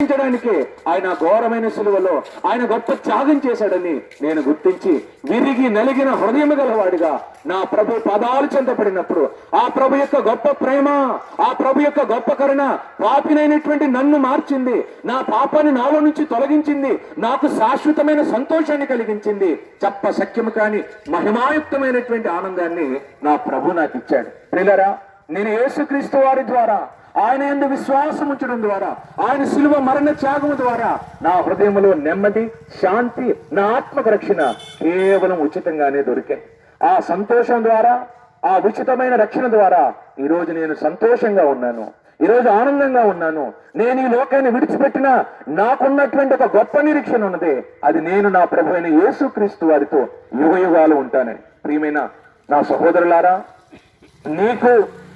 డానికి ఆయన ఘోరమైన సిలువలో ఆయన గొప్ప త్యాగం చేశాడని నేను గుర్తించి విరిగి నలిగిన హృదయం గలవాడిగా నా ప్రభు పదాలు చెందపడినప్పుడు ఆ ప్రభు యొక్క గొప్ప ప్రేమ, ఆ ప్రభు యొక్క గొప్ప కరుణ పాపినైనటువంటి నన్ను మార్చింది, నా పాపాన్ని నాలో నుంచి తొలగించింది, నాకు శాశ్వతమైన సంతోషాన్ని కలిగించింది. చెప్ప సఖ్యము కాని మహిమాయుక్తమైనటువంటి ఆనందాన్ని నా ప్రభు నాకు ఇచ్చాడు. ప్రియులారా, నేను యేసుక్రీస్తు వారి ద్వారా, ఆయన యందు విశ్వాసం ఉంచడం ద్వారా, ఆయన శిలువ మరణ త్యాగము ద్వారా నా హృదయంలో నెమ్మది, శాంతి, నా ఆత్మకు రక్షణ కేవలం ఉచితంగానే దొరికాయి. ఆ సంతోషం ద్వారా, ఆ ఉచితమైన రక్షణ ద్వారా ఈరోజు నేను సంతోషంగా ఉన్నాను, ఈరోజు ఆనందంగా ఉన్నాను. నేను ఈ లోకాన్ని విడిచిపెట్టినా నాకున్నటువంటి ఒక గొప్ప నిరీక్షణ ఉన్నది. అది నేను నా ప్రభు అయిన యేసుక్రీస్తు వారితో యుగయుగాలు ఉంటానని. ప్రియమైన నా సహోదరులారా, నీకు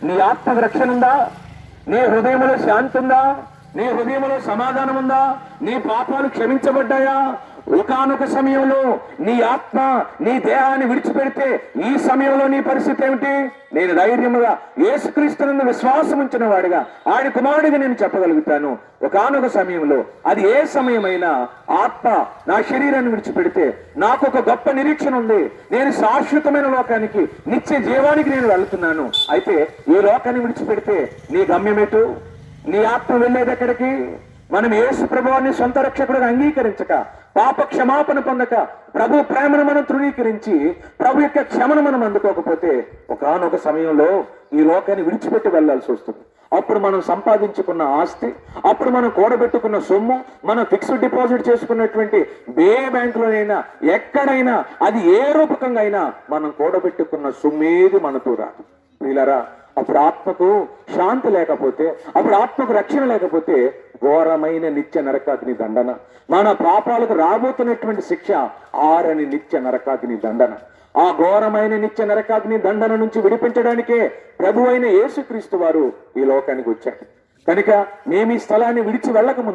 నీ ఆత్మకు రక్షణ ఉందా? నీ హృదయంలో శాంతి ఉందా? నీ హృదయంలో సమాధానం ఉందా? నీ పాపాలు క్షమించబడ్డాయా? ఒకానొక సమయంలో నీ ఆత్మ నీ దేహాన్ని విడిచిపెడితే ఈ సమయంలో నీ పరిస్థితి ఏమిటి? నేను ధైర్యముగా యేసుక్రీస్తునందు విశ్వాసం ఉంచిన వాడిగా, ఆయన కుమారుడిగా నేను చెప్పగలుగుతాను. ఒకానొక సమయంలో, అది ఏ సమయమైనా, ఆత్మ నా శరీరాన్ని విడిచిపెడితే నాకు ఒక గొప్ప నిరీక్షణ ఉంది. నేను శాశ్వతమైన లోకానికి, నిత్య జీవానికి నేను వెళ్తున్నాను. అయితే ఈ లోకాన్ని విడిచిపెడితే నీ గమ్యమేటు? నీ ఆత్మ వెళ్ళేది ఎక్కడికి? మనం యేసు ప్రభువాన్ని సొంత రక్షకుడిగా అంగీకరించక, పాప క్షమాపణ పొందక, ప్రభు ప్రేమను మనం తృణీకరించి ప్రభు యొక్క క్షమను మనం అందుకోకపోతే ఒకానొక సమయంలో ఈ లోకాన్ని విడిచిపెట్టి వెళ్లాల్సి వస్తుంది. అప్పుడు మనం సంపాదించుకున్న ఆస్తి, అప్పుడు మనం కూడబెట్టుకున్న సొమ్ము, మనం ఫిక్స్డ్ డిపాజిట్ చేసుకున్నటువంటి ఏ బ్యాంకులోనైనా, ఎక్కడైనా, అది ఏ రూపకంగా అయినా మనం కూడబెట్టుకున్న సొమ్మేది మనతో రాదు. ప్రియులారా, అప్పుడు ఆత్మకు శాంతి లేకపోతే, అప్పుడు ఆత్మకు రక్షణ లేకపోతే ఘోరమైన నిత్య నరకాగ్ని దండన, మన పాపాలకు రాబోతున్నటువంటి శిక్ష ఆరని నిత్య నరకాగ్ని దండన. ఆ ఘోరమైన నిత్య నరకాగ్ని దండన నుంచి విడిపించడానికే ప్రభు అయిన యేసుక్రీస్తు వారు ఈ లోకానికి వచ్చారు. కనుక మేము ఈ స్థలాన్ని విడిచి వెళ్ళక ముందు